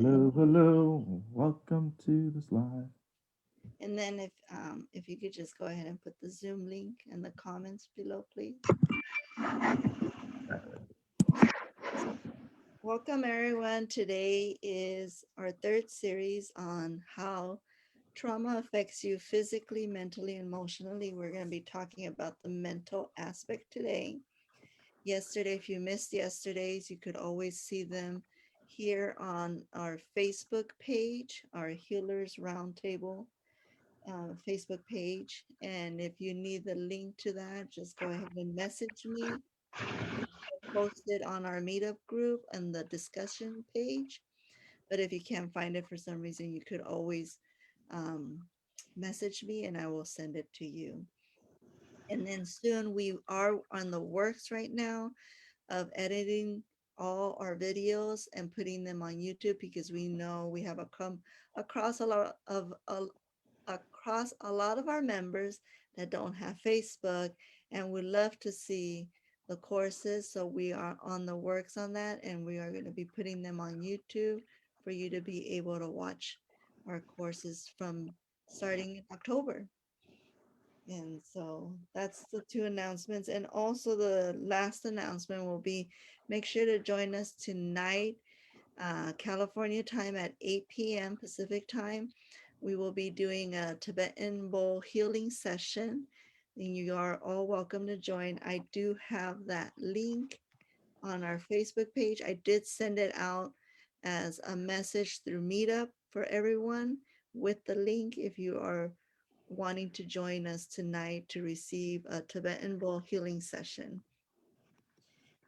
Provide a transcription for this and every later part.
Hello, hello. Welcome to this live. And then if you could just go ahead and put the Zoom link in the comments below, please. Welcome everyone. Today is our third series on how trauma affects you physically, mentally, emotionally. We're going to be talking about the mental aspect today. Yesterday, if you missed yesterday's, you could always see them here on our Facebook page, our Healers Roundtable Facebook page. And if you need the link to that, just go ahead and message me. Post it on our meetup group and the discussion page. But if you can't find it for some reason, you could always um, message me and I will send it to you. And then soon we are on the works right now of editing all our videos and putting them on YouTube because we know we have a come across a lot of across a lot of our members that don't have Facebook and would love to see the courses. So we are on the works on that and we are going to be putting them on YouTube for you to be able to watch our courses from starting in October. And so that's the two announcements. And also the last announcement will be make sure to join us tonight, California time at 8 p.m. Pacific time. We will be doing a Tibetan bowl healing session. And you are all welcome to join. I do have that link on our Facebook page. I did send it out as a message through Meetup for everyone with the link if you are wanting to join us tonight to receive a Tibetan bowl healing session.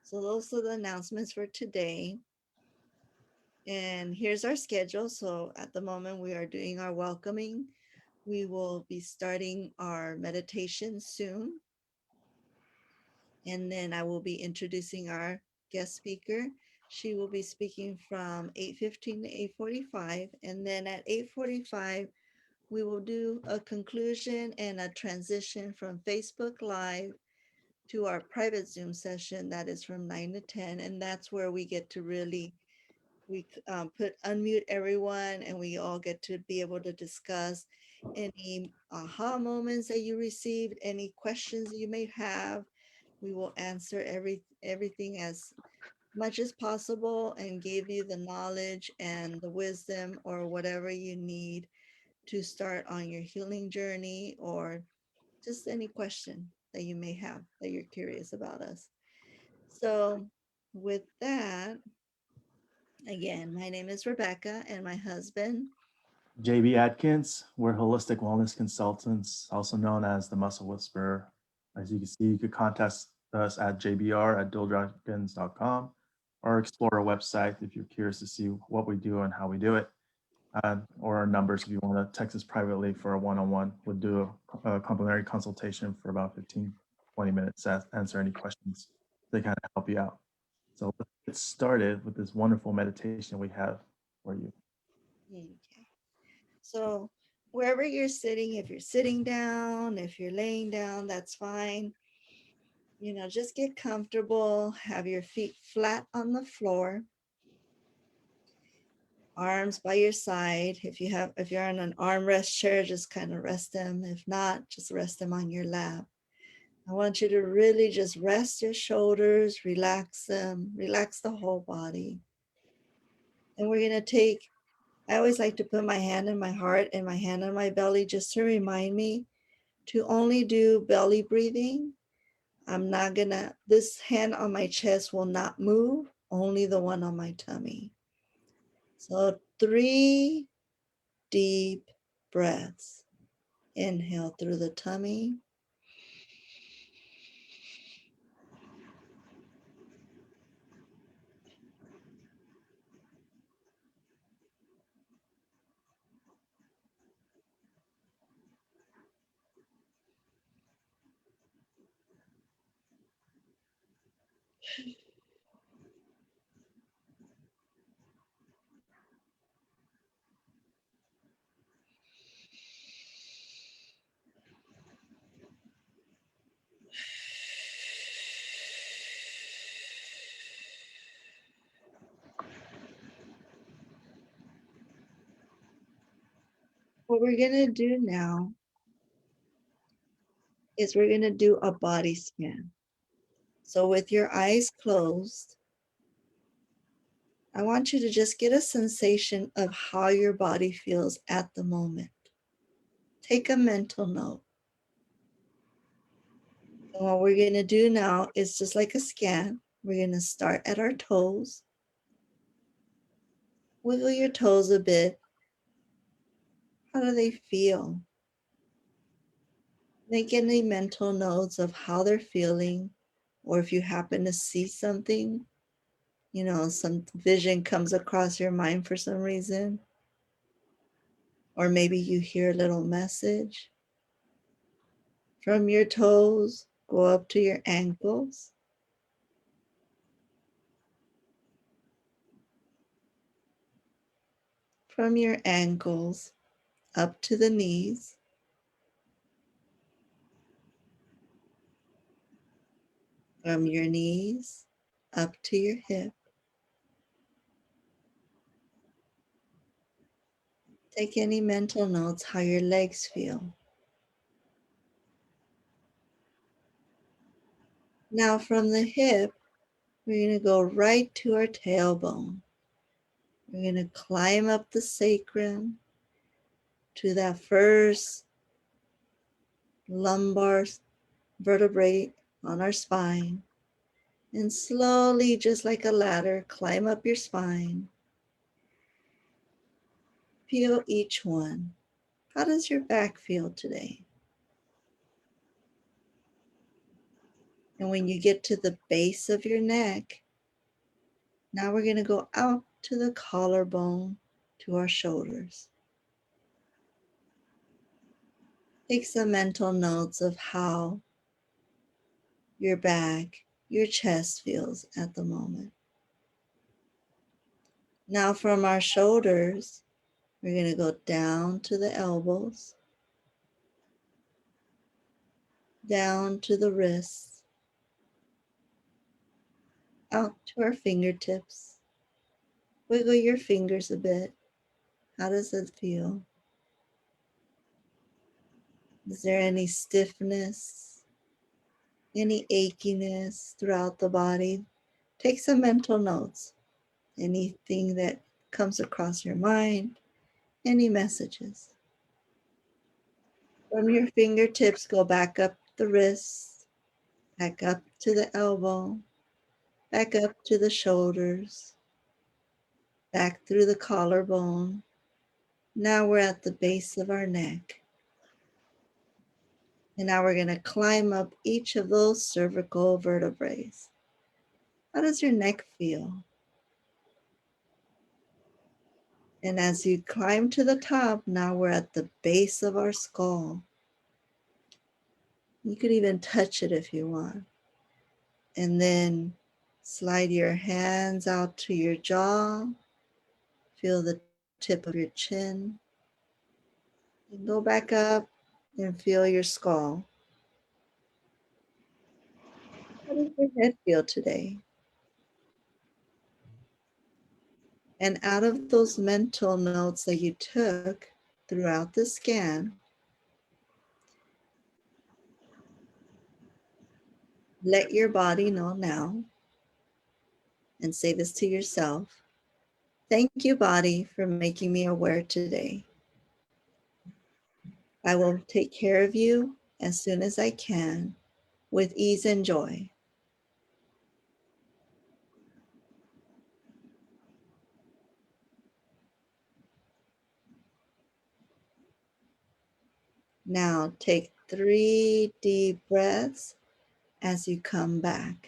So those are the announcements for today. And here's our schedule. So at the moment we are doing our welcoming. We will be starting our meditation soon. And then I will be introducing our guest speaker. She will be speaking from 8:15 to 8:45. And then at 8:45, we will do a conclusion and a transition from Facebook Live to our private Zoom session that is from 9 to 10. And that's where we get to really, we put unmute everyone and we all get to be able to discuss any aha moments that you received, any questions you may have. We will answer everything as much as possible and give you the knowledge and the wisdom or whatever you need to start on your healing journey or just any question that you may have that you're curious about us. So, with that, again, my name is Rebecca and my husband. JB Atkins. We're holistic wellness consultants, also known as the Muscle Whisperer. As you can see, you could contact us at jbr@dualdragons.com or explore our website if you're curious to see what we do and how we do it. Or our numbers if you want to text us privately for a one-on-one. We'll do a complimentary consultation for about 15, 20 minutes to answer any questions to kind of help you out. So let's get started with this wonderful meditation we have for you. Okay. So, wherever you're sitting, if you're sitting down, if you're laying down, that's fine. Just get comfortable, have your feet flat on the floor, arms by your side. If you're on an armrest chair, just kind of rest them. If not, just rest them on your lap. I want you to really just rest your shoulders, relax them, relax the whole body. And we're going to I always like to put my hand in my heart and my hand on my belly just to remind me to only do belly breathing. This hand on my chest will not move, only the one on my tummy. So 3 deep breaths. Inhale through the tummy. What we're going to do now is we're going to do a body scan. So with your eyes closed, I want you to just get a sensation of how your body feels at the moment. Take a mental note. And what we're going to do now is just like a scan. We're going to start at our toes. Wiggle your toes a bit. How do they feel? Make any mental notes of how they're feeling, or if you happen to see something, some vision comes across your mind for some reason, or maybe you hear a little message. From your toes, go up to your ankles. From your ankles, up to the knees. From your knees, up to your hip. Take any mental notes how your legs feel. Now from the hip, we're going to go right to our tailbone. We're going to climb up the sacrum to that first lumbar vertebrae on our spine. And slowly, just like a ladder, climb up your spine. Feel each one. How does your back feel today? And when you get to the base of your neck, now we're going to go out to the collarbone, to our shoulders. Take some mental notes of how your back, your chest feels at the moment. Now from our shoulders, we're going to go down to the elbows, down to the wrists, out to our fingertips. Wiggle your fingers a bit. How does it feel? Is there any stiffness, any achiness throughout the body? Take some mental notes. Anything that comes across your mind, any messages. From your fingertips, go back up the wrists, back up to the elbow, back up to the shoulders, back through the collarbone. Now we're at the base of our neck. And now we're going to climb up each of those cervical vertebrae. How does your neck feel? And as you climb to the top, now we're at the base of our skull. You could even touch it if you want. And then slide your hands out to your jaw. Feel the tip of your chin. And go back up and feel your skull. How does your head feel today? And out of those mental notes that you took throughout the scan, let your body know now, and say this to yourself. Thank you, body, for making me aware today. I will take care of you as soon as I can with ease and joy. Now take 3 deep breaths as you come back.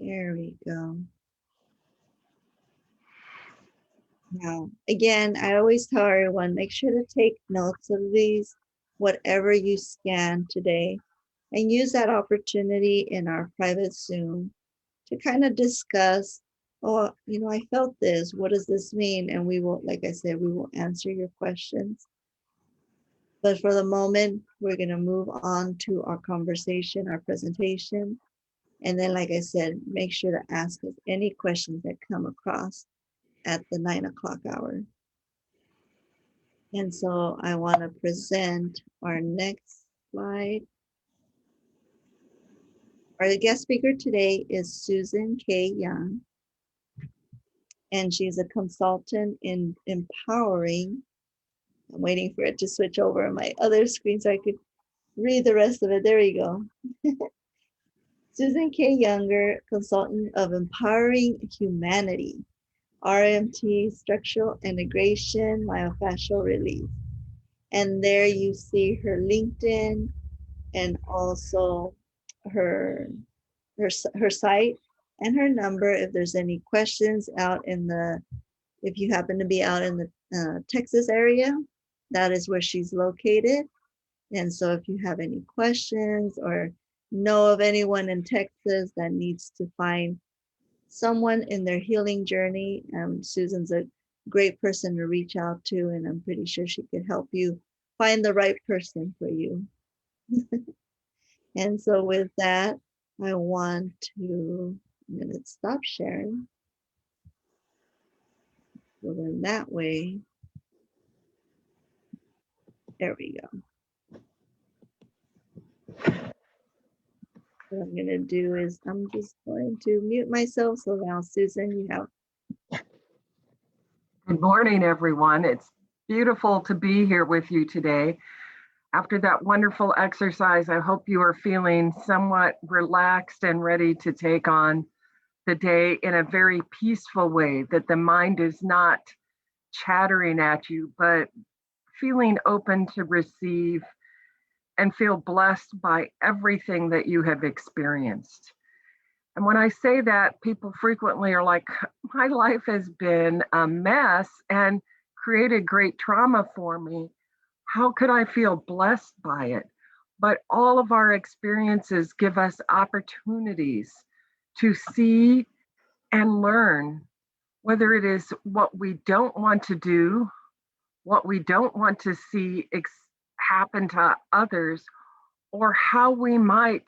There we go. Now, again, I always tell everyone, make sure to take notes of these, whatever you scan today, and use that opportunity in our private Zoom to kind of discuss, oh, I felt this. What does this mean? And we will, like I said, we will answer your questions. But for the moment, we're going to move on to our conversation, our presentation. And then, like I said, make sure to ask us any questions that come across at the 9 o'clock hour. And so I want to present our next slide. Our guest speaker today is Susan K. Young, and she's a consultant in empowering. I'm waiting for it to switch over on my other screen so I could read the rest of it. There you go. Susan K. Younger, consultant of Empowering Humanity, RMT, structural integration, myofascial release. And there you see her LinkedIn and also her her site and her number if there's any questions out in the, if you happen to be out in the Texas area, that is where she's located. And so if you have any questions or know of anyone in Texas that needs to find someone in their healing journey, Susan's a great person to reach out to, and I'm pretty sure she could help you find the right person for you. And so with that, I want to, I'm going to stop sharing. So then that way, there we go. What I'm going to do is I'm just going to mute myself. So now, Susan, you have. Good morning, everyone. It's beautiful to be here with you today. After that wonderful exercise, I hope you are feeling somewhat relaxed and ready to take on the day in a very peaceful way, that the mind is not chattering at you, but feeling open to receive and feel blessed by everything that you have experienced. And when I say that, people frequently are like, my life has been a mess and created great trauma for me. How could I feel blessed by it? But all of our experiences give us opportunities to see and learn, whether it is what we don't want to do, what we don't want to see happen to others, or how we might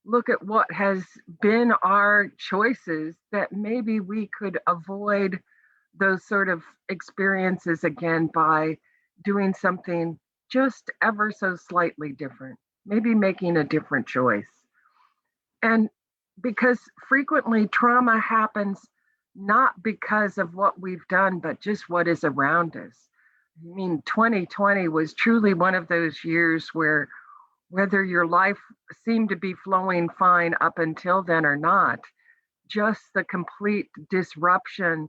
look at what has been our choices that maybe we could avoid those sort of experiences again by doing something just ever so slightly different, maybe making a different choice. And because frequently trauma happens not because of what we've done, but just what is around us. I mean, 2020 was truly one of those years where whether your life seemed to be flowing fine up until then or not, just the complete disruption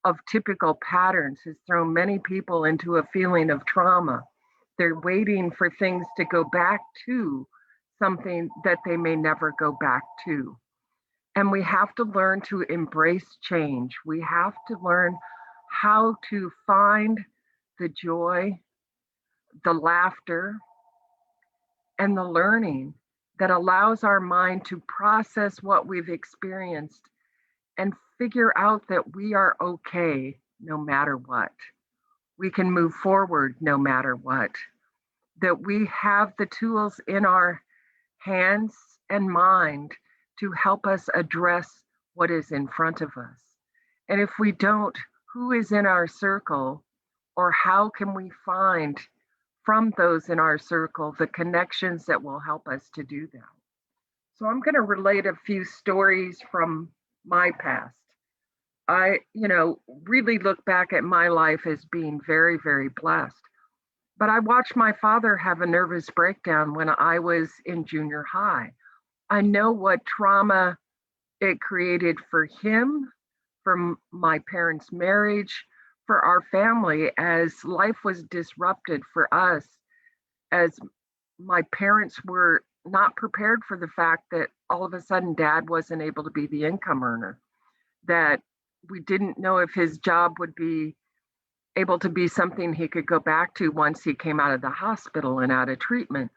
of typical patterns has thrown many people into a feeling of trauma. They're waiting for things to go back to something that they may never go back to. And we have to learn to embrace change. We have to learn how to find the joy, the laughter, and the learning that allows our mind to process what we've experienced and figure out that we are okay no matter what. We can move forward no matter what. That we have the tools in our hands and mind to help us address what is in front of us. And if we don't, who is in our circle, or how can we find from those in our circle the connections that will help us to do that? So I'm going to relate a few stories from my past. I, really look back at my life as being very, very blessed. But I watched my father have a nervous breakdown when I was in junior high. I know what trauma it created for him, for my parents' marriage, for our family, as life was disrupted for us, as my parents were not prepared for the fact that all of a sudden dad wasn't able to be the income earner, that we didn't know if his job would be able to be something he could go back to once he came out of the hospital and out of treatment,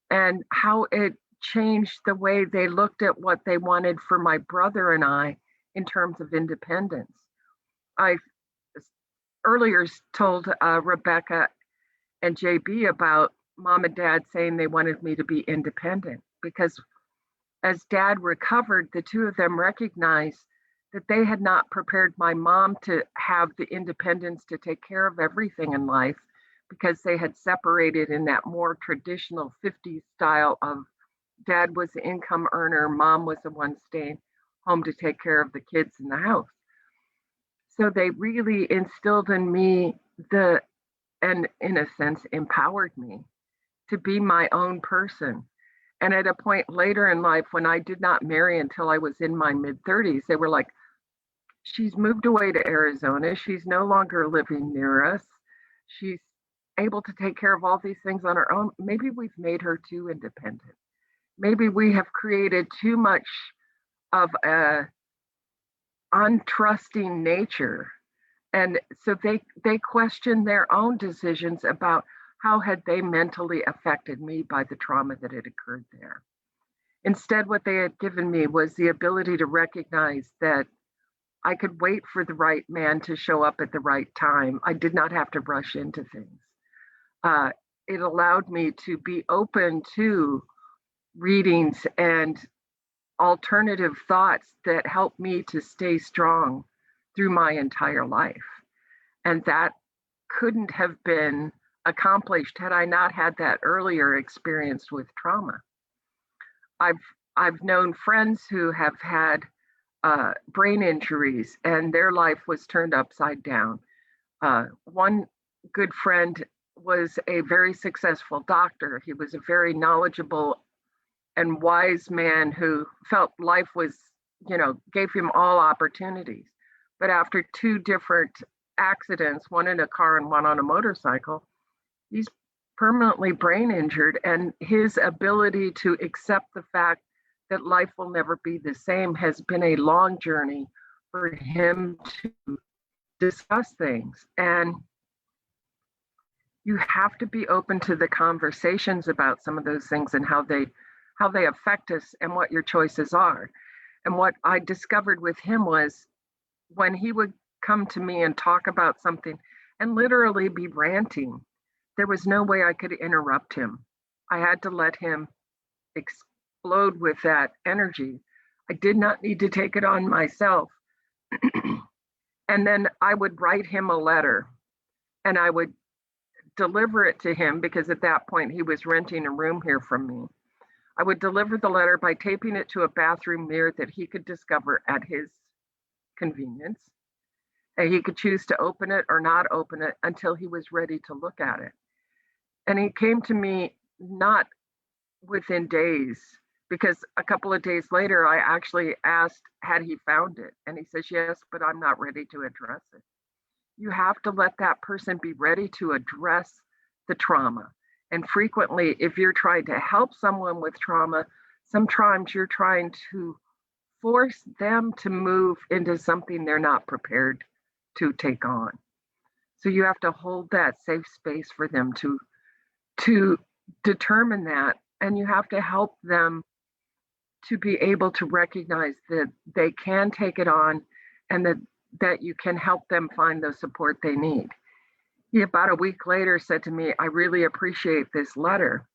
and how it changed the way they looked at what they wanted for my brother and I in terms of independence. I earlier told Rebecca and JB about mom and dad saying they wanted me to be independent, because as dad recovered, the two of them recognized that they had not prepared my mom to have the independence to take care of everything in life, because they had separated in that more traditional 50s style of dad was the income earner, mom was the one staying home to take care of the kids in the house. So they really instilled in me and in a sense empowered me to be my own person. And at a point later in life, when I did not marry until I was in my mid 30s, they were like, she's moved away to Arizona. She's no longer living near us. She's able to take care of all these things on her own. Maybe we've made her too independent. Maybe we have created too much of a untrusting nature. And so they questioned their own decisions about how had they mentally affected me by the trauma that had occurred there. Instead, what they had given me was the ability to recognize that I could wait for the right man to show up at the right time. I did not have to rush into things. It allowed me to be open to readings and alternative thoughts that helped me to stay strong through my entire life. And that couldn't have been accomplished had I not had that earlier experience with trauma. I've known friends who have had brain injuries and their life was turned upside down. One good friend was a very successful doctor. He was a very knowledgeable and wise man who felt life was, gave him all opportunities. But after two different accidents, one in a car and one on a motorcycle, he's permanently brain injured, and his ability to accept the fact that life will never be the same has been a long journey for him to discuss things. And you have to be open to the conversations about some of those things and how they affect us and what your choices are. And what I discovered with him was when he would come to me and talk about something and literally be ranting, there was no way I could interrupt him. I had to let him explode with that energy. I did not need to take it on myself. And then I would write him a letter and I would deliver it to him, because at that point he was renting a room here from me. I would deliver the letter by taping it to a bathroom mirror that he could discover at his convenience. And he could choose to open it or not open it until he was ready to look at it. And he came to me not within days, because a couple of days later, I actually asked, had he found it? And he says, yes, but I'm not ready to address it. You have to let that person be ready to address the trauma. And frequently, if you're trying to help someone with trauma, sometimes you're trying to force them to move into something they're not prepared to take on. So you have to hold that safe space for them to determine that, and you have to help them to be able to recognize that they can take it on, and that you can help them find the support they need. He, about a week later, said to me, I really appreciate this letter.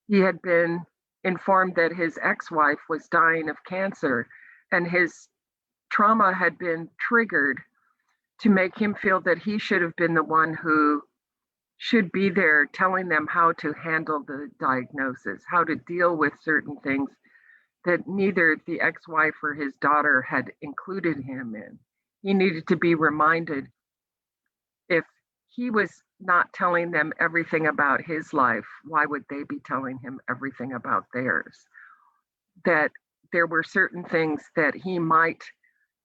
He had been informed that his ex-wife was dying of cancer, and his trauma had been triggered to make him feel that he should have been the one who should be there telling them how to handle the diagnosis, how to deal with certain things that neither the ex-wife or his daughter had included him in. He needed to be reminded, if he was not telling them everything about his life, why would they be telling him everything about theirs? That there were certain things that he might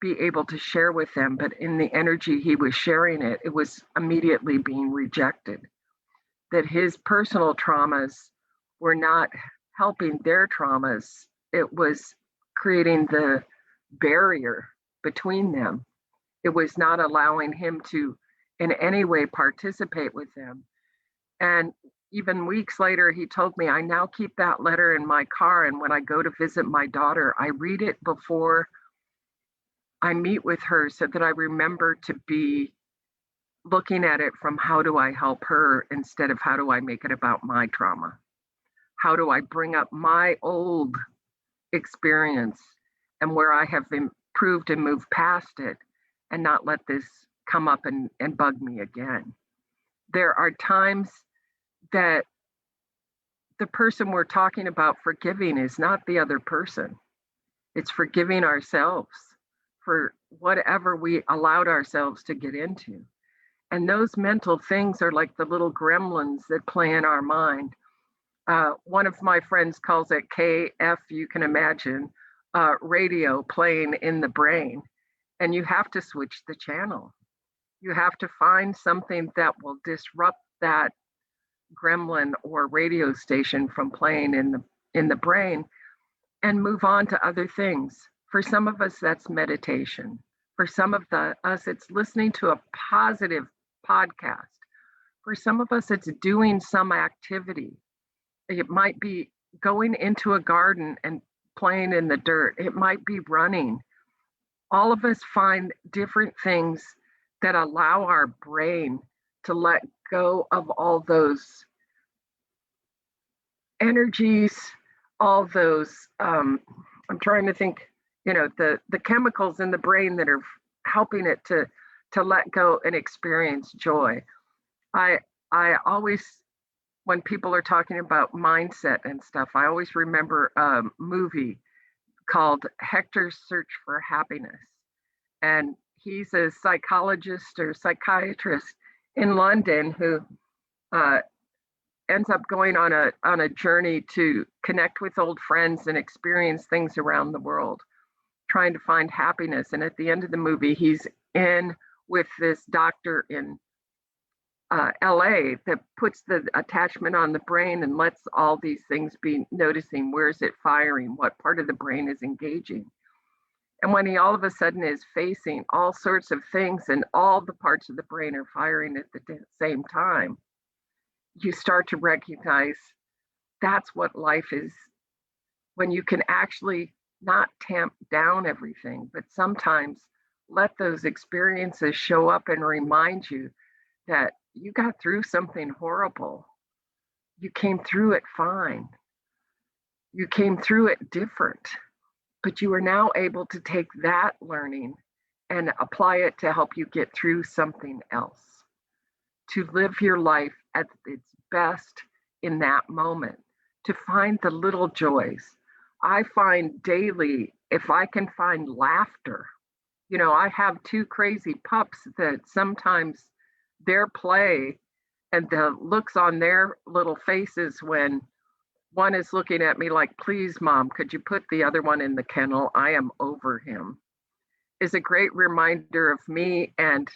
be able to share with them, but in the energy he was sharing it, it was immediately being rejected. That his personal traumas were not helping their traumas. It was creating the barrier between them. It was not allowing him to in any way participate with them. And even weeks later, he told me, I now keep that letter in my car. And when I go to visit my daughter, I read it before I meet with her so that I remember to be looking at it from how do I help her instead of how do I make it about my trauma? How do I bring up my old experience and where I have improved and moved past it and not let this come up and bug me again? There are times that the person we're talking about forgiving is not the other person. It's forgiving ourselves for whatever we allowed ourselves to get into. And those mental things are like the little gremlins that play in our mind. One of my friends calls it KF, you can imagine, radio playing in the brain. And you have to switch the channel. You have to find something that will disrupt that gremlin or radio station from playing in the brain and move on to other things. For some of us, that's meditation. For some of us, it's listening to a positive podcast. For some of us, it's doing some activity. It might be going into a garden and playing in the dirt. It might be running. All of us find different things that allow our brain to let go of all those energies, all those, I'm trying to think, the chemicals in the brain that are helping it to let go and experience joy. I always, when people are talking about mindset and stuff, I always remember a movie called Hector's Search for Happiness. And he's a psychologist or psychiatrist in London who ends up going on a journey to connect with old friends and experience things around the world, trying to find happiness. And at the end of the movie, he's in with this doctor in LA that puts the attachment on the brain and lets all these things be noticing, where's it firing, what part of the brain is engaging. And when he all of a sudden is facing all sorts of things and all the parts of the brain are firing at the same time, you start to recognize that's what life is, when you can actually not tamp down everything, but sometimes let those experiences show up and remind you that you got through something horrible. You came through it fine. You came through it different, but you are now able to take that learning and apply it to help you get through something else, to live your life at its best in that moment, to find the little joys. I find daily, if I can find laughter, I have two crazy pups that sometimes their play and the looks on their little faces when one is looking at me like, please, Mom, could you put the other one in the kennel? I am over him, is a great reminder of me. And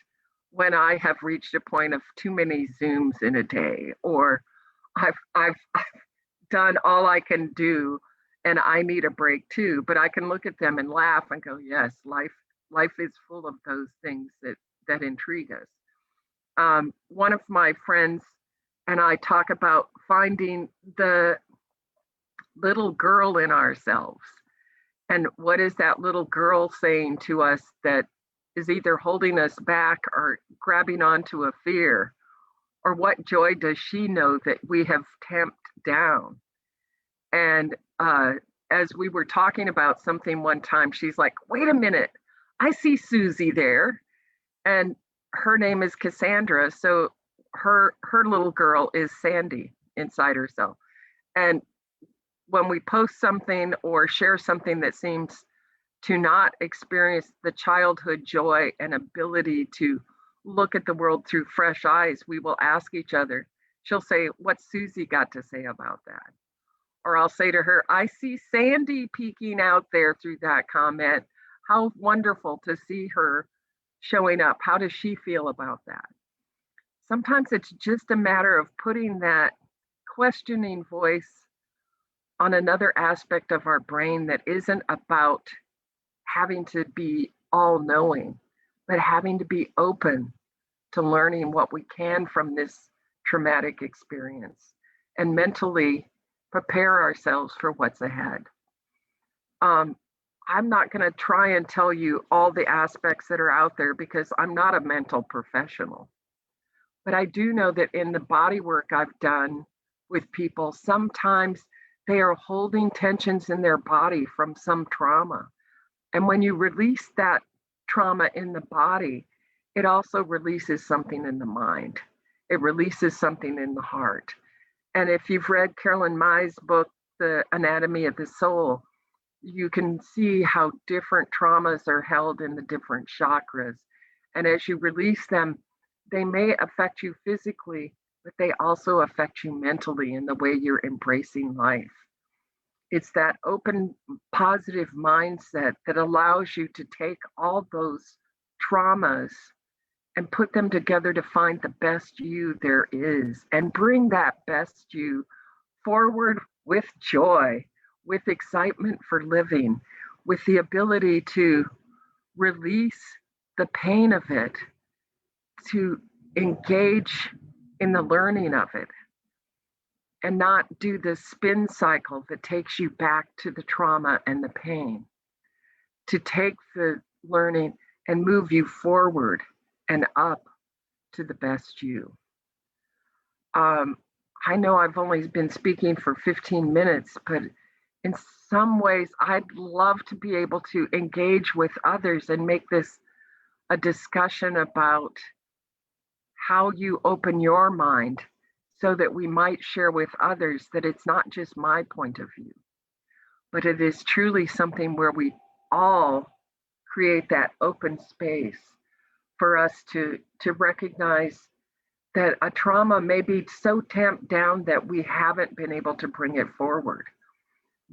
when I have reached a point of too many Zooms in a day, or I've done all I can do and I need a break too, but I can look at them and laugh and go, yes, life is full of those things that intrigue us. One of my friends and I talk about finding the little girl in ourselves. And what is that little girl saying to us that is either holding us back or grabbing onto a fear? Or what joy does she know that we have tamped down? And as we were talking about something one time, she's like, wait a minute, I see Susie there. And her name is Cassandra. So her little girl is Sandy inside herself. And when we post something or share something that seems to not experience the childhood joy and ability to look at the world through fresh eyes, we will ask each other. She'll say, what's Susie got to say about that? Or I'll say to her, I see Sandy peeking out there through that comment. How wonderful to see her showing up. How does she feel about that? Sometimes it's just a matter of putting that questioning voice on another aspect of our brain that isn't about having to be all knowing, but having to be open to learning what we can from this traumatic experience and mentally prepare ourselves for what's ahead. I'm not going to try and tell you all the aspects that are out there because I'm not a mental professional. But I do know that in the body work I've done with people, sometimes they are holding tensions in their body from some trauma. And when you release that trauma in the body, it also releases something in the mind. It releases something in the heart. And if you've read Carolyn Mai's book, The Anatomy of the Soul, you can see how different traumas are held in the different chakras. And as you release them, they may affect you physically, but they also affect you mentally in the way you're embracing life. It's that open, positive mindset that allows you to take all those traumas and put them together to find the best you there is and bring that best you forward with joy, with excitement for living, with the ability to release the pain of it, to engage in the learning of it, and not do the spin cycle that takes you back to the trauma and the pain, to take the learning and move you forward and up to the best you. I know I've only been speaking for 15 minutes, but in some ways, I'd love to be able to engage with others and make this a discussion about how you open your mind so that we might share with others that it's not just my point of view, but it is truly something where we all create that open space for us to recognize that a trauma may be so tamped down that we haven't been able to bring it forward.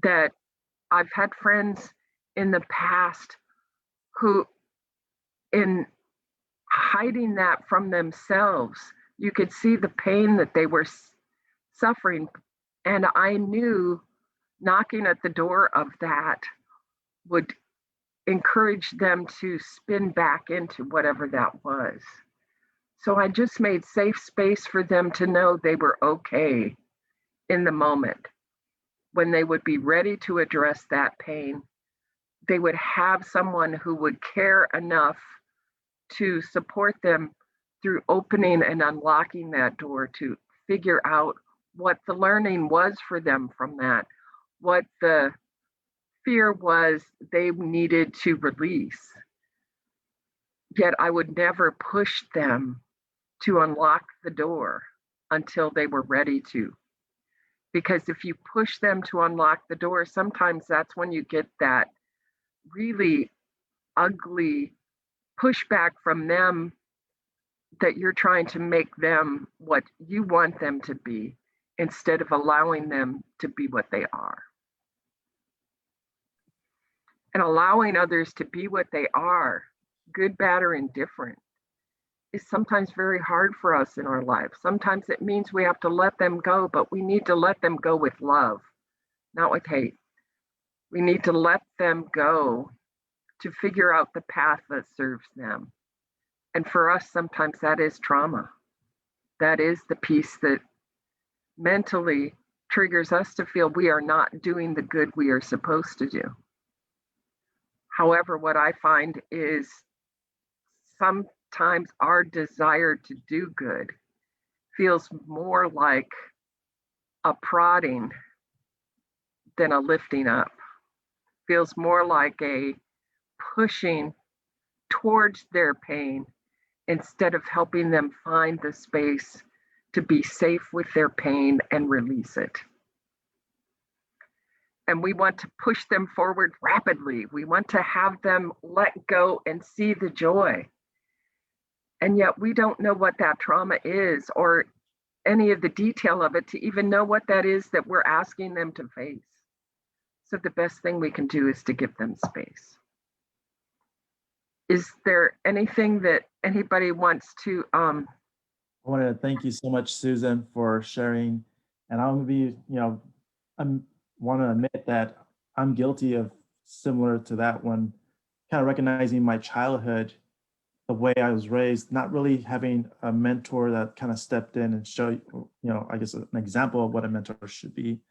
That I've had friends in the past who, in hiding that from themselves, you could see the pain that they were suffering. And I knew knocking at the door of that would encourage them to spin back into whatever that was. So I just made safe space for them to know they were okay in the moment. When they would be ready to address that pain, they would have someone who would care enough to support them through opening and unlocking that door to figure out what the learning was for them from that, what the fear was they needed to release. Yet I would never push them to unlock the door until they were ready to. Because if you push them to unlock the door, sometimes that's when you get that really ugly pushback from them, that you're trying to make them what you want them to be instead of allowing them to be what they are. And allowing others to be what they are, good, bad, or indifferent, is sometimes very hard for us in our lives. Sometimes it means we have to let them go, but we need to let them go with love, not with hate. We need to let them go to figure out the path that serves them. And for us, sometimes that is trauma. That is the piece that mentally triggers us to feel we are not doing the good we are supposed to do. However, what I find is sometimes our desire to do good feels more like a prodding than a lifting up, feels more like a pushing towards their pain instead of helping them find the space to be safe with their pain and release it. And we want to push them forward rapidly. We want to have them let go and see the joy. And yet we don't know what that trauma is or any of the detail of it to even know what that is that we're asking them to face. So the best thing we can do is to give them space. Is there anything that anybody wants to? I wanted to thank you so much, Susan, for sharing. And I'm gonna be, I want to admit that I'm guilty of similar to that one, kind of recognizing my childhood the way I was raised, not really having a mentor that kind of stepped in and showed, I guess an example of what a mentor should be.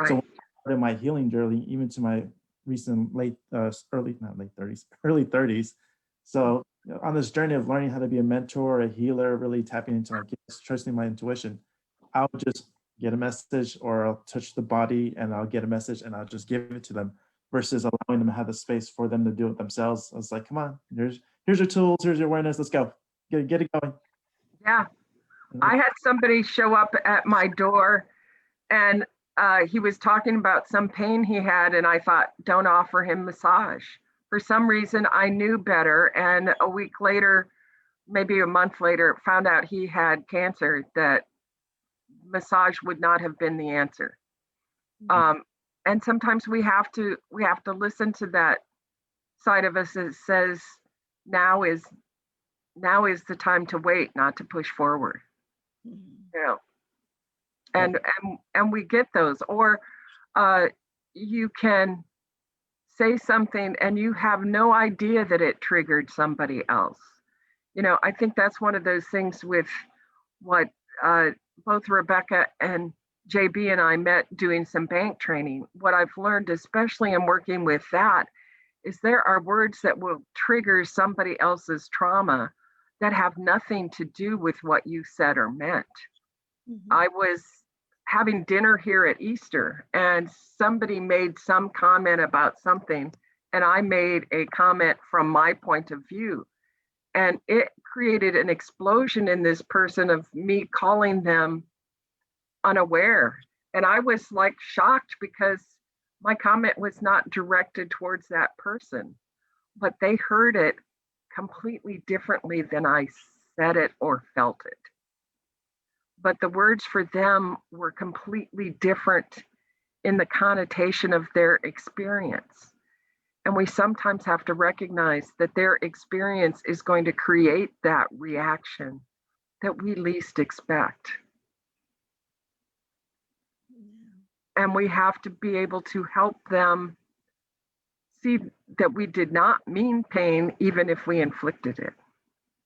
So Right. in my healing journey, even to my recent not late 30s, early 30s. So on this journey of learning how to be a mentor, a healer, really tapping into my gifts, trusting my intuition, I'll just get a message or I'll touch the body and I'll get a message and I'll just give it to them versus allowing them to have the space for them to do it themselves. I was like, come on, here's your tools, here's your awareness, let's go. Get it going. Yeah. You I know? had somebody show up at my door and he was talking about some pain he had, and I thought, don't offer him massage. For some reason, I knew better. And a week later, maybe a month later, found out he had cancer, that massage would not have been the answer. Um, and sometimes we have to listen to that side of us that says now is the time to wait, not to push forward. Mhm. You know, and we get those, or you can say something and you have no idea that it triggered somebody else. I think that's one of those things with what uh, both Rebecca and JB and I met doing some bank training. What I've learned, especially in working with that, is there are words that will trigger somebody else's trauma that have nothing to do with what you said or meant. Mhm. I was having dinner here at Easter and somebody made some comment about something, and I made a comment from my point of view. And it created an explosion in this person of me calling them unaware. And I was like shocked because my comment was not directed towards that person, but they heard it completely differently than I said it or felt it. But the words for them were completely different in the connotation of their experience. And we sometimes have to recognize that their experience is going to create that reaction that we least expect. Yeah. And we have to be able to help them see that we did not mean pain, even if we inflicted it.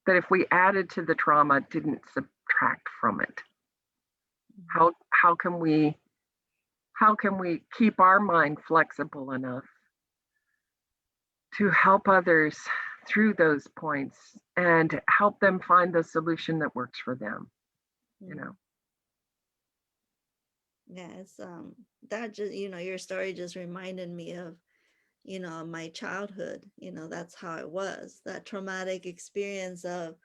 That if we added to the trauma, didn't subtract from it. How can we keep our mind flexible enough to help others through those points and help them find the solution that works for them, you know? Yeah, it's that just your story just reminded me of my childhood. That's how it was, that traumatic experience of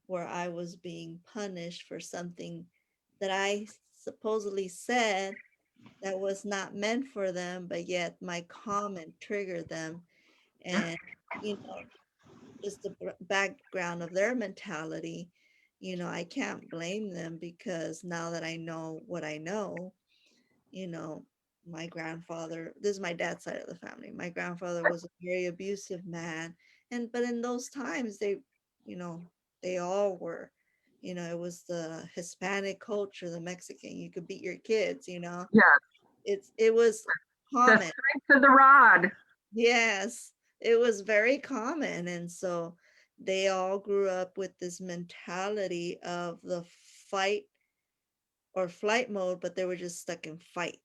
where I was being punished for something that I supposedly said that was not meant for them, but yet my comment triggered them. Yeah. And just the background of their mentality, I can't blame them, because now that I know what I know, you know, my grandfather, this is my dad's side of the family. My grandfather was a very abusive man. But in those times, you know, they all were, it was the Hispanic culture, the Mexican, you could beat your kids, Yeah, it was the common. strength of the rod. Yes, it was very common. And so they all grew up with this mentality of the fight or flight mode, but they were just stuck in fight.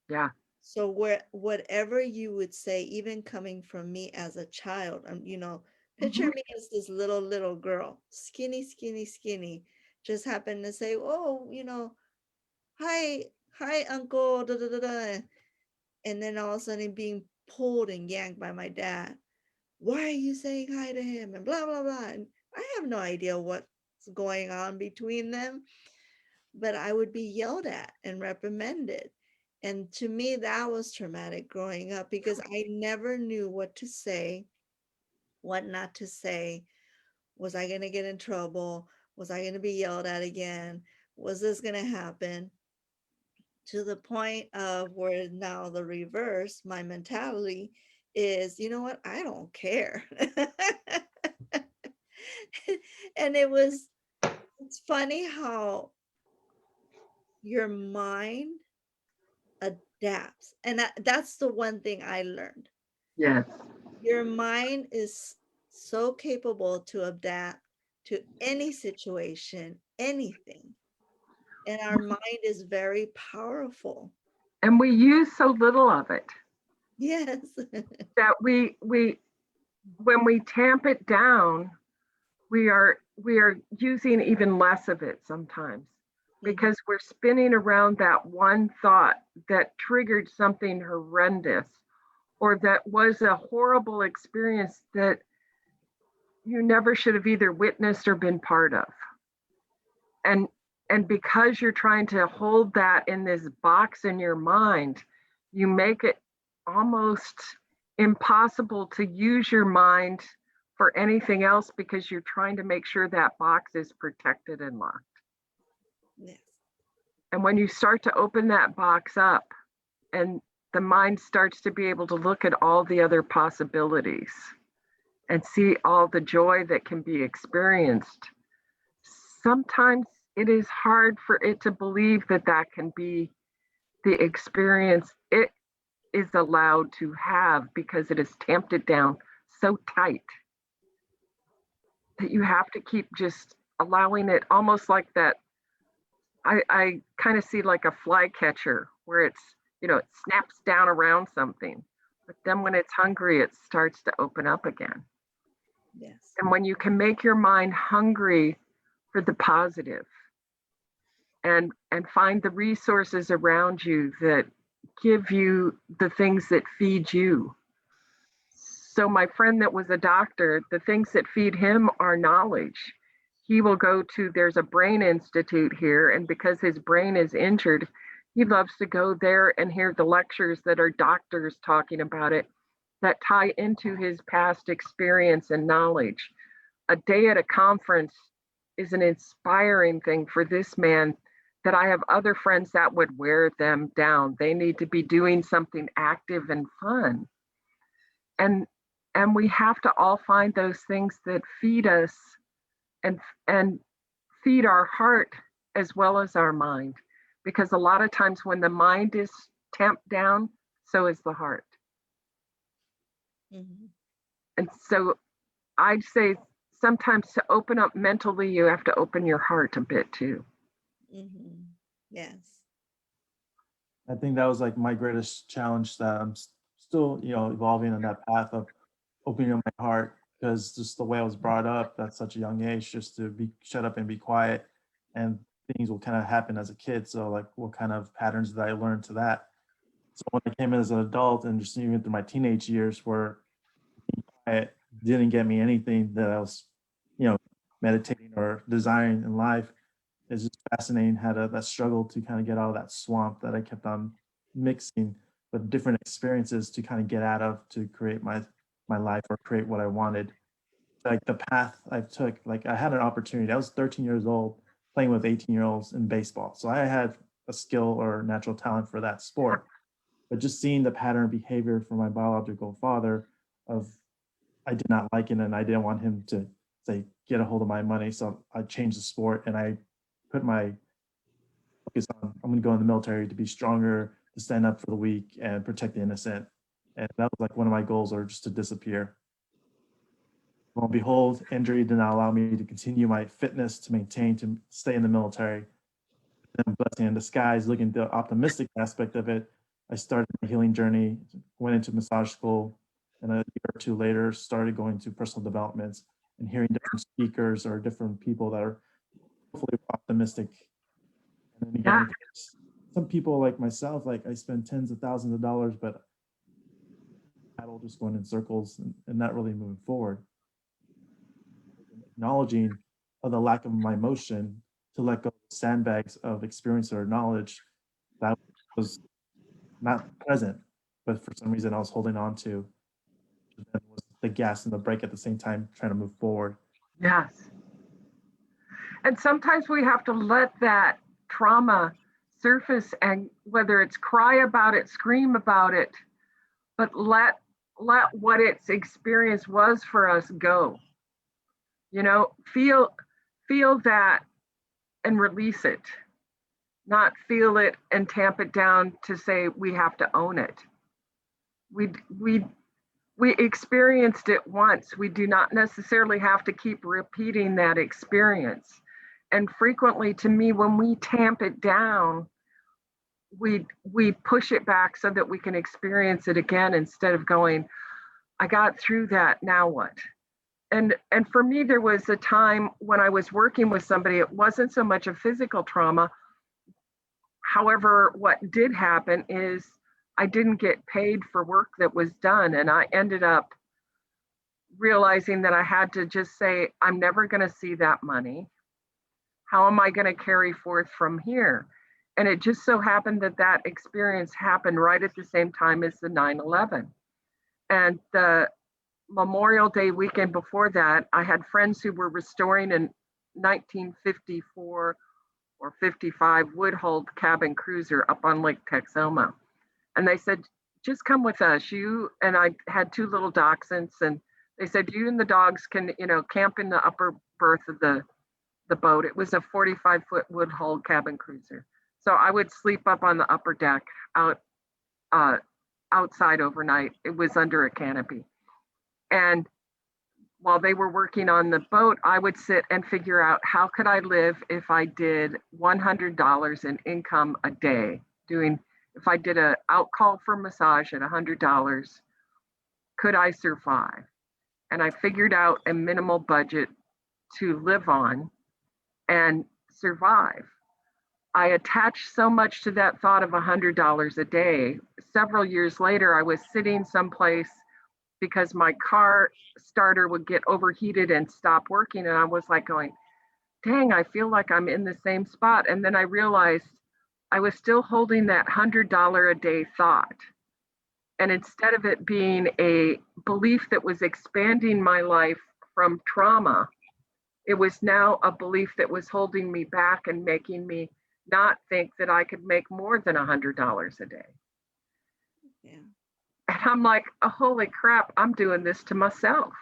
Yeah. So whatever you would say, even coming from me as a child, picture Mhm. me as this little girl, skinny, skinny, skinny, just happened to say, oh, hi, hi, uncle, da, da, da, da. And then all of a sudden being pulled and yanked by my dad. Why are you saying hi to him? And blah, blah, blah. And I have no idea what's going on between them, but I would be yelled at and reprimanded. And to me, that was traumatic growing up, because I never knew what to say, what not to say. Was I going to get in trouble? Was I going to be yelled at again? Was this going to happen? To the point of where now the reverse, my mentality is, you know what? I don't care. And it's funny how your mind adapts. And that's the one thing I learned. Yes. Your mind is so capable to adapt to any situation, anything. And our mind is very powerful. And we use so little of it Yes. that when we tamp it down, we are using even less of it sometimes because we're spinning around that one thought that triggered something horrendous or that was a horrible experience that you never should have either witnessed or been part of. And because you're trying to hold that in this box in your mind, you make it almost impossible to use your mind for anything else because you're trying to make sure that box is protected and locked. Yes. And when you start to open that box up and the mind starts to be able to look at all the other possibilities and see all the joy that can be experienced, sometimes it is hard for it to believe that that can be the experience it is allowed to have because it has tamped it down so tight that you have to keep just allowing it almost like that. I kind of see like a fly catcher where it's, it snaps down around something, but then when it's hungry, it starts to open up again. Yes. And when you can make your mind hungry for the positive and find the resources around you that give you the things that feed you. So my friend that was a doctor, the things that feed him are knowledge. He will go to, there's a brain institute here, and because his brain is injured, he loves to go there and hear the lectures that are doctors talking about it that tie into his past experience and knowledge. A day at a conference is an inspiring thing for this man that I have other friends that would wear them down. They need to be doing something active and fun. And we have to all find those things that feed us and feed our heart as well as our mind. Because a lot of times when the mind is tamped down, so is the heart. Mm-hmm. And so I'd say sometimes to open up mentally, you have to open your heart a bit too. Mm-hmm. Yes. I think that was like my greatest challenge that I'm still, evolving on that path of opening up my heart, because just the way I was brought up at such a young age, just to be shut up and be quiet, and things will kind of happen as a kid. So like, what kind of patterns did I learn to that? So when I came in as an adult and just even through my teenage years where being quiet didn't get me anything that I was, meditating or desiring in life, it's just fascinating how that struggle to kind of get out of that swamp that I kept on mixing with different experiences to kind of get out of to create my life or create what I wanted. Like the path I took, like I had an opportunity. I was 13 years old playing with 18-year-olds in baseball. So I had a skill or natural talent for that sport. But just seeing the pattern of behavior from my biological father of I did not like it and I didn't want him to say, get a hold of my money. So I changed the sport and I put my focus on, I'm going to go in the military to be stronger, to stand up for the weak and protect the innocent. And that was like one of my goals, or just to disappear. Lo and behold, injury did not allow me to continue my fitness, to maintain, to stay in the military. Then blessing in disguise, looking at the optimistic aspect of it, I started my healing journey, went into massage school, and a year or two later started going to personal developments and hearing different speakers or different people that are hopefully optimistic. And then again, some people like myself, like I spend tens of thousands of dollars, but paddle just going in circles and not really moving forward. Acknowledging of the lack of my motion to let go of sandbags of experience or knowledge that was not present, but for some reason I was holding on to. That was the gas and the brake at the same time, trying to move forward. Yes. And sometimes we have to let that trauma surface, and whether it's cry about it, scream about it, but let what its experience was for us go. Feel that and release it, not feel it and tamp it down to say we have to own it. We we experienced it once. We do not necessarily have to keep repeating that experience. And frequently, to me, when we tamp it down, we push it back so that we can experience it again instead of going, I got through that, now what? And for me, there was a time when I was working with somebody, it wasn't so much a physical trauma. However, what did happen is I didn't get paid for work that was done. And I ended up realizing that I had to just say, I'm never going to see that money. How am I going to carry forth from here? And it just so happened that that experience happened right at the same time as the 9/11. And the Memorial Day weekend before that, I had friends who were restoring a 1954 or 55 Woodhull cabin cruiser up on Lake Texoma. And they said, just come with us. You and I had 2 little dachshunds, and they said, you and the dogs can, camp in the upper berth of the boat. It was a 45-foot Woodhull cabin cruiser. So I would sleep up on the upper deck outside overnight. It was under a canopy. And while they were working on the boat, I would sit and figure out how could I live if I did $100 in income a day. If I did an out call for massage at $100, could I survive? And I figured out a minimal budget to live on and survive. I attached so much to that thought of $100 a day. Several years later, I was sitting someplace because my car starter would get overheated and stop working. And I was like going, dang, I feel like I'm in the same spot. And then I realized I was still holding that $100 a day thought. And instead of it being a belief that was expanding my life from trauma, it was now a belief that was holding me back and making me not think that I could make more than $100 a day. Yeah. And I'm like, oh, holy crap, I'm doing this to myself.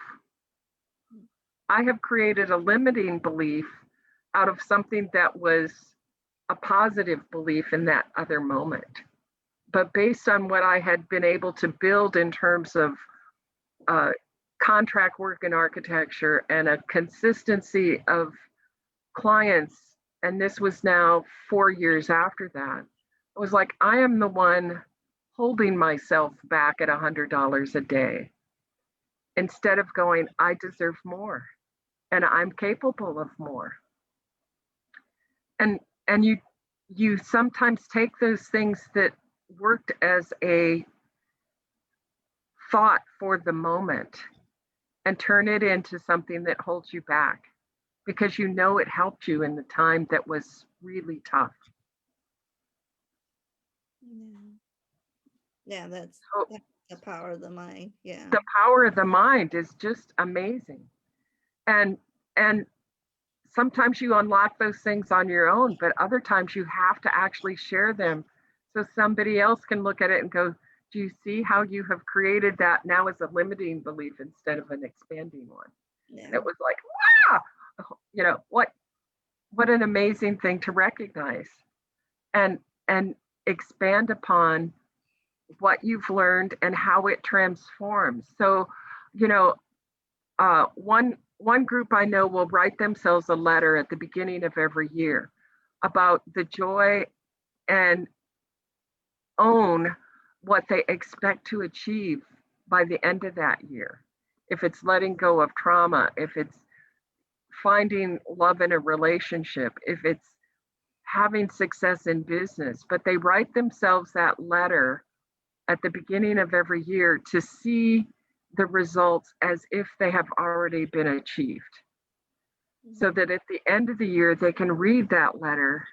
I have created a limiting belief out of something that was a positive belief in that other moment. But based on what I had been able to build in terms of contract work in architecture and a consistency of clients, and this was now 4 years after that, I was like, I am the one holding myself back at $100 a day instead of going, I deserve more and I'm capable of more. And you sometimes take those things that worked as a thought for the moment and turn it into something that holds you back because you know it helped you in the time that was really tough. Yeah, that's the power of the mind. Yeah. The power of the mind is just amazing. And sometimes you unlock those things on your own, but other times you have to actually share them so somebody else can look at it and go, do you see how you have created that now as a limiting belief instead of an expanding one? Yeah. And it was like, wow, what an amazing thing to recognize and expand upon what you've learned and how it transforms. So, one group I know will write themselves a letter at the beginning of every year about the joy and own what they expect to achieve by the end of that year. If it's letting go of trauma, if it's finding love in a relationship, if it's having success in business, but they write themselves that letter at the beginning of every year to see the results as if they have already been achieved. So that at the end of the year, they can read that letter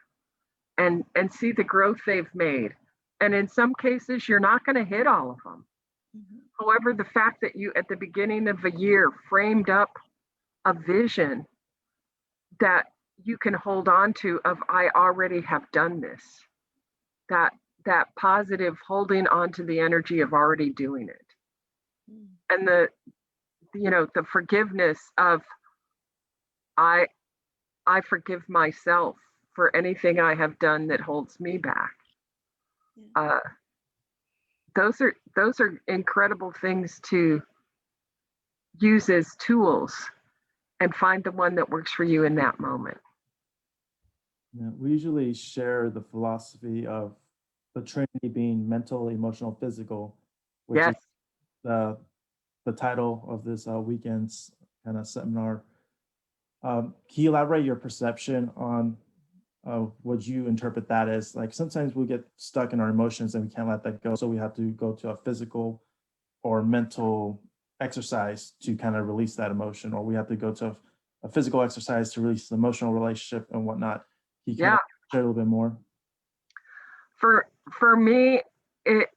and see the growth they've made. And in some cases, you're not going to hit all of them. Mhm. However, the fact that you at the beginning of a year framed up a vision that you can hold on to of I already have done this, that positive holding on to the energy of already doing it. Mm. And the forgiveness of I forgive myself for anything I have done that holds me back. Yeah. Those are incredible things to use as tools and find the one that works for you in that moment. Yeah, we usually share the philosophy of the Trinity being mental, emotional, physical, which Yes. is the title of this weekend's kind of seminar. Can you elaborate your perception on what you interpret that as? Like sometimes we get stuck in our emotions and we can't let that go, so we have to go to a physical or mental exercise to kind of release that emotion, or we have to go to a physical exercise to release the emotional relationship and whatnot. Can you kind Yeah. of share a little bit more? For me, it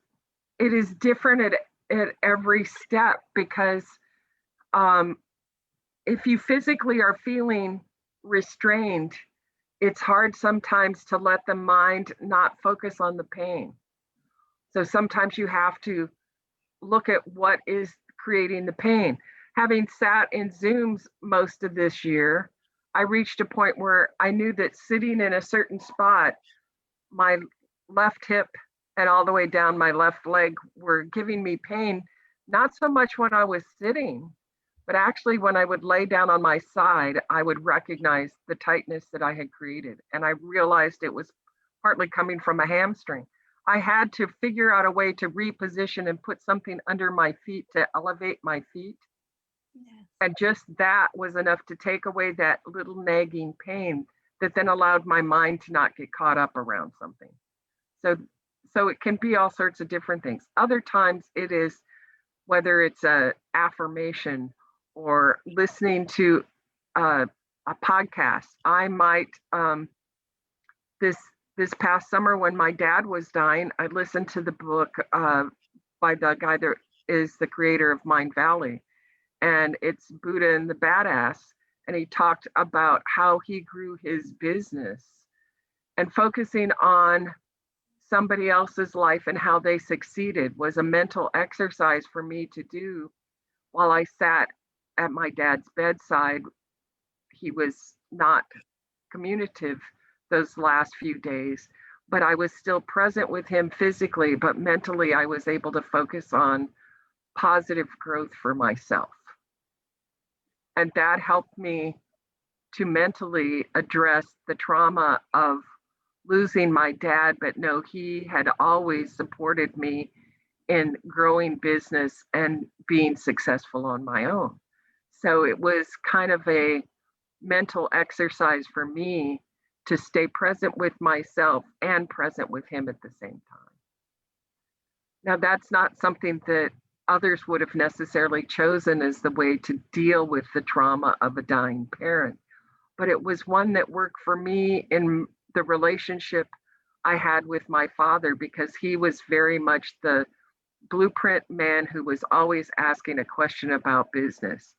is different at every step, because if you physically are feeling restrained, it's hard sometimes to let the mind not focus on the pain. So sometimes you have to look at what is creating the pain. Having sat in Zooms most of this year, I reached a point where I knew that sitting in a certain spot, my left hip and all the way down my left leg were giving me pain, not so much when I was sitting, but actually when I would lay down on my side, I would recognize the tightness that I had created. And I realized it was partly coming from a hamstring. I had to figure out a way to reposition and put something under my feet to elevate my feet. Yes. And just that was enough to take away that little nagging pain that then allowed my mind to not get caught up around something. So it can be all sorts of different things. Other times it is, whether it's a affirmation or listening to a podcast. I might this past summer when my dad was dying, I listened to the book by the guy that is the creator of Mind Valley, and it's Buddha and the Badass, and he talked about how he grew his business and focusing on somebody else's life and how they succeeded was a mental exercise for me to do while I sat at my dad's bedside. He was not communicative those last few days, but I was still present with him physically, but mentally I was able to focus on positive growth for myself. And that helped me to mentally address the trauma of losing my dad, but no, he had always supported me in growing business and being successful on my own. So it was kind of a mental exercise for me to stay present with myself and present with him at the same time. Now, that's not something that others would have necessarily chosen as the way to deal with the trauma of a dying parent, but it was one that worked for me in the relationship I had with my father, because he was very much the blueprint man who was always asking a question about business.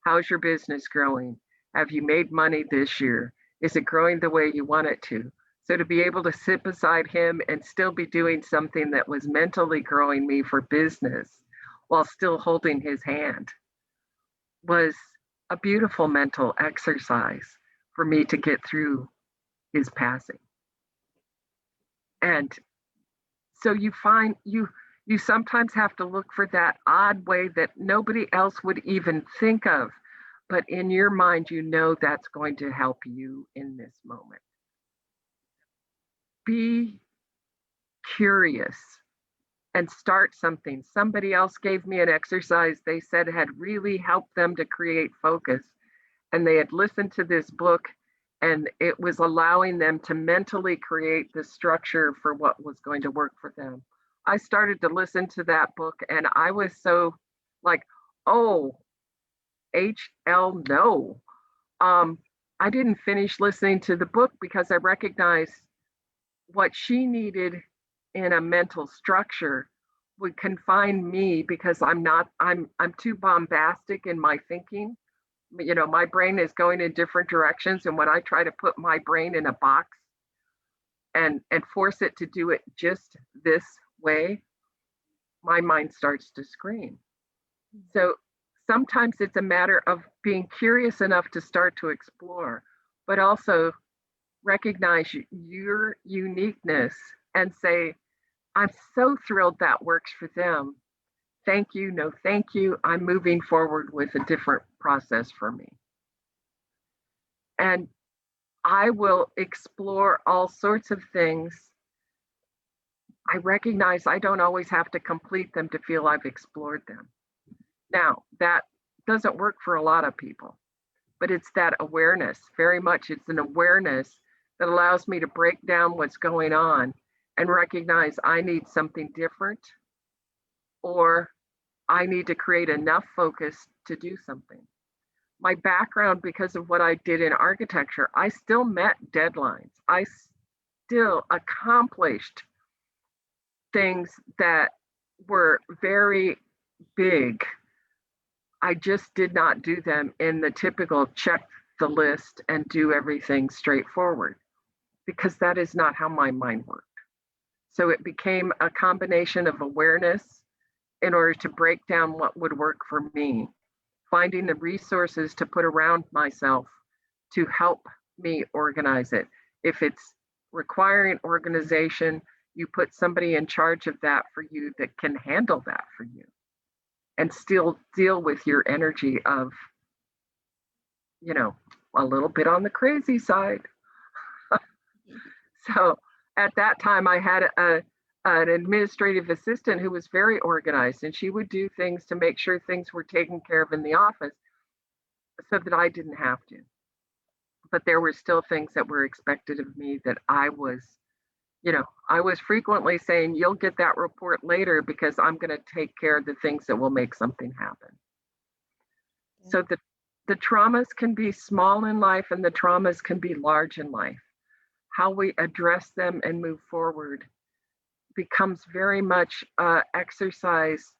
How's your business growing? Have you made money this year? Is it growing the way you want it to? So to be able to sit beside him and still be doing something that was mentally growing me for business while still holding his hand was a beautiful mental exercise for me to get through his passing. And so you find you sometimes have to look for that odd way that nobody else would even think of, but in your mind you know that's going to help you in this moment. Be curious and start something. Somebody else gave me an exercise they said had really helped them to create focus, and they had listened to this book and it was allowing them to mentally create the structure for what was going to work for them. I started to listen to that book and I was so like, oh, HL no. I didn't finish listening to the book because I recognized what she needed in a mental structure would confine me, because I'm too bombastic in my thinking. You know, my brain is going in different directions, and when I try to put my brain in a box and force it to do it just this way, my mind starts to scream. So sometimes it's a matter of being curious enough to start to explore, but also recognize your uniqueness and say, I'm so thrilled that works for them. thank you, no thank you. I'm moving forward with a different process for me. And I will explore all sorts of things. I recognize I don't always have to complete them to feel I've explored them. Now, that doesn't work for a lot of people, but it's that awareness. Very much, it's an awareness that allows me to break down what's going on and recognize I need something different, or I need to create enough focus to do something. My background, because of what I did in architecture, I still met deadlines. I still accomplished things that were very big. I just did not do them in the typical check the list and do everything straightforward, because that is not how my mind worked. So it became a combination of awareness in order to break down what would work for me, finding the resources to put around myself to help me organize it. If it's requiring organization, you put somebody in charge of that for you that can handle that for you and still deal with your energy of, you know, a little bit on the crazy side. So at that time, I had an administrative assistant who was very organized, and she would do things to make sure things were taken care of in the office so that I didn't have to. But there were still things that were expected of me that I was, I was frequently saying, you'll get that report later because I'm going to take care of the things that will make something happen. Yeah. So the traumas can be small in life and the traumas can be large in life. How we address them and move forward becomes very much exercise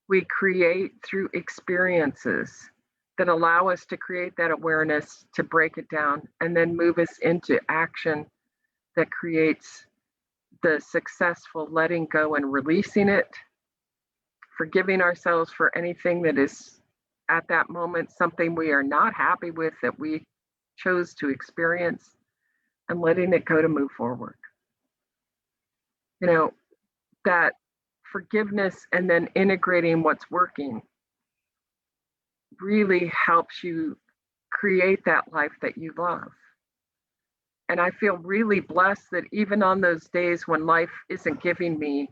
we create through experiences that allow us to create that awareness, to break it down, and then move us into action that creates the successful letting go and releasing it, forgiving ourselves for anything that is at that moment something we are not happy with that we chose to experience, and letting it go to move forward. That forgiveness and then integrating what's working really helps you create that life that you love. And I feel really blessed that even on those days when life isn't giving me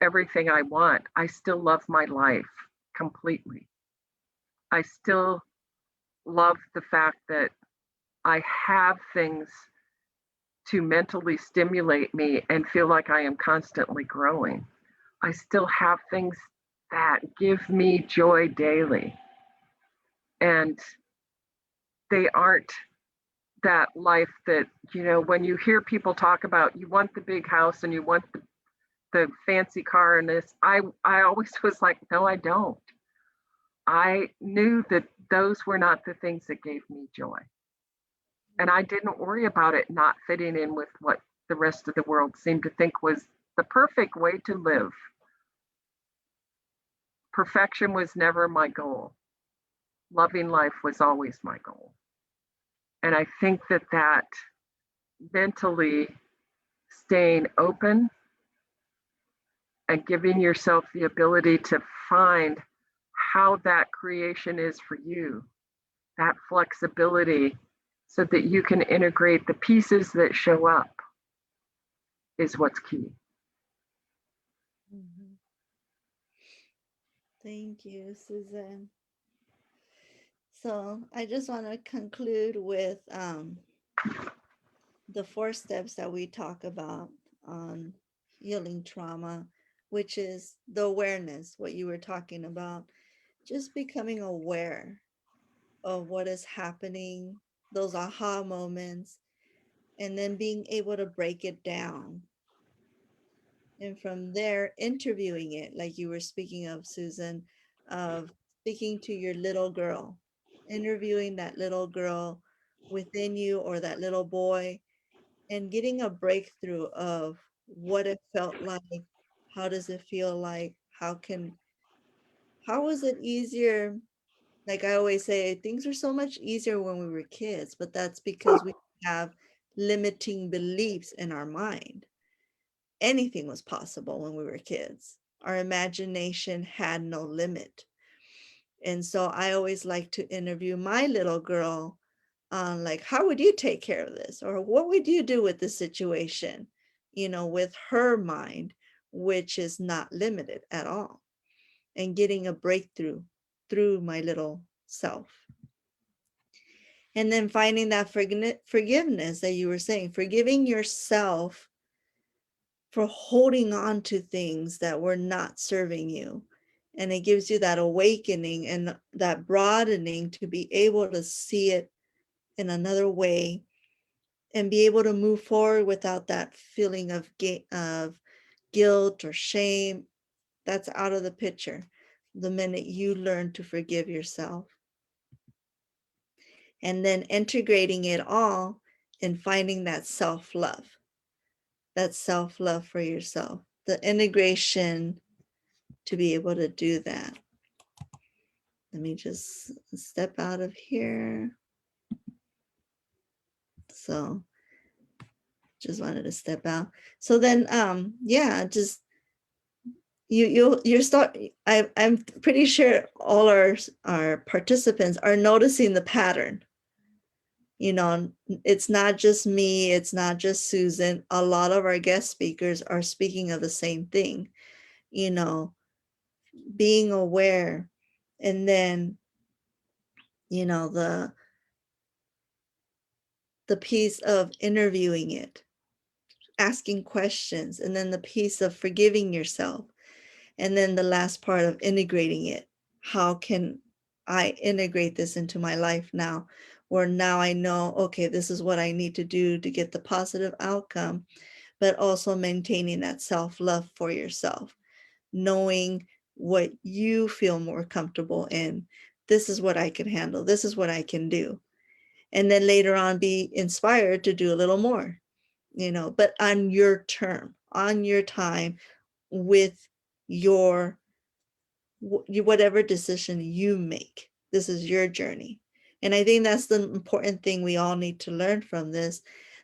everything I want, I still love my life completely. I still love the fact that I have things to mentally stimulate me and feel like I am constantly growing. I still have things that give me joy daily. And they aren't that life that, when you hear people talk about, you want the big house and you want the fancy car and this, I always was like, no, I don't. I knew that those were not the things that gave me joy. And I didn't worry about it not fitting in with what the rest of the world seemed to think was the perfect way to live. Perfection was never my goal. Loving life was always my goal. And I think that mentally staying open and giving yourself the ability to find how that creation is for you, that flexibility, so that you can integrate the pieces that show up, is what's key. Mhm. Thank you, Susan. So I just want to conclude with the 4 steps that we talk about on healing trauma, which is the awareness, what you were talking about, just becoming aware of what is happening, those aha moments, and then being able to break it down. And from there, interviewing it, like you were speaking of, Susan, of speaking to your little girl, interviewing that little girl within you or that little boy, and getting a breakthrough of what it felt like, how does it feel like, how was it easier? Like I always say, things were so much easier when we were kids, but that's because we have limiting beliefs in our mind. Anything was possible when we were kids. our imagination had no limit. And so I always like to interview my little girl on like, how would you take care of this? Or what would you do with this situation? You know, with her mind, which is not limited at all, and getting a breakthrough through my little self. And then finding that forgiveness that you were saying, forgiving yourself for holding on to things that were not serving you. And it gives you that awakening and that broadening to be able to see it in another way and be able to move forward without that feeling of guilt or shame. That's out of the picture the minute you learn to forgive yourself. And then integrating it all and finding that self-love for yourself, the integration to be able to do that. Let me just step out of here. So just wanted to step out. So then, yeah, just I'm pretty sure all our participants are noticing the pattern. You know, it's not just me, it's not just Susan. A lot of our guest speakers are speaking of the same thing, you know, being aware. And then, you know, the piece of interviewing it, asking questions, and then the piece of forgiving yourself. And then the last part of integrating it. How can I integrate this into my life now? Where now I know, okay, this is what I need to do to get the positive outcome, but also maintaining that self-love for yourself, knowing what you feel more comfortable in. This is what I can handle. This is what I can do. And then later on be inspired to do a little more, you know, but on your term, on your time, with your whatever decision you make. This is your journey. And I think that's the important thing we all need to learn from this,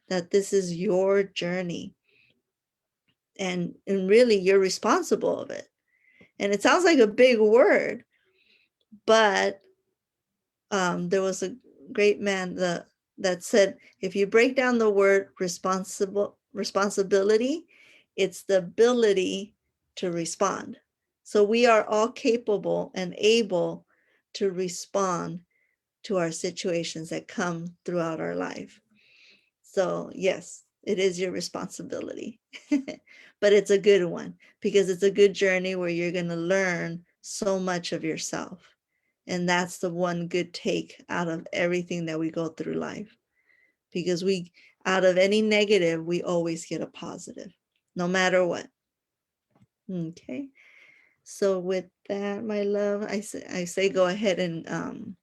that this is your journey. And really you're responsible of it. And it sounds like a big word, but there was a great man that said, if you break down the word responsibility, it's the ability to respond. So we are all capable and able to respond to our situations that come throughout our life. So yes, it is your responsibility, but it's a good one because it's a good journey where you're going to learn so much of yourself. And that's the one good take out of everything that we go through life, because out of any negative, we always get a positive, no matter what. Okay. So with that, my love, I say go ahead and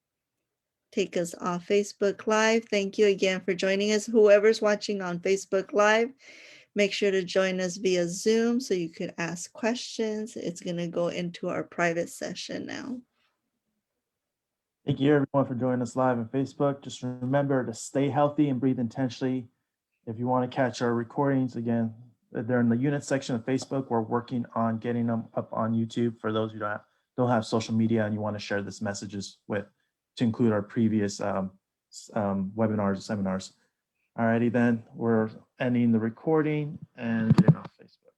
take us off Facebook Live. Thank you again for joining us. Whoever's watching on Facebook Live, make sure to join us via Zoom so you could ask questions. It's going to go into our private session now. Thank you everyone for joining us live on Facebook. Just remember to stay healthy and breathe intentionally. If you want to catch our recordings, again, they're in the unit section of Facebook. We're working on getting them up on YouTube for those who don't have social media and you want to share this messages with, to include our previous webinars and seminars. Alrighty then, we're ending the recording and getting off Facebook.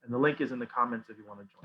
And the link is in the comments if you want to join.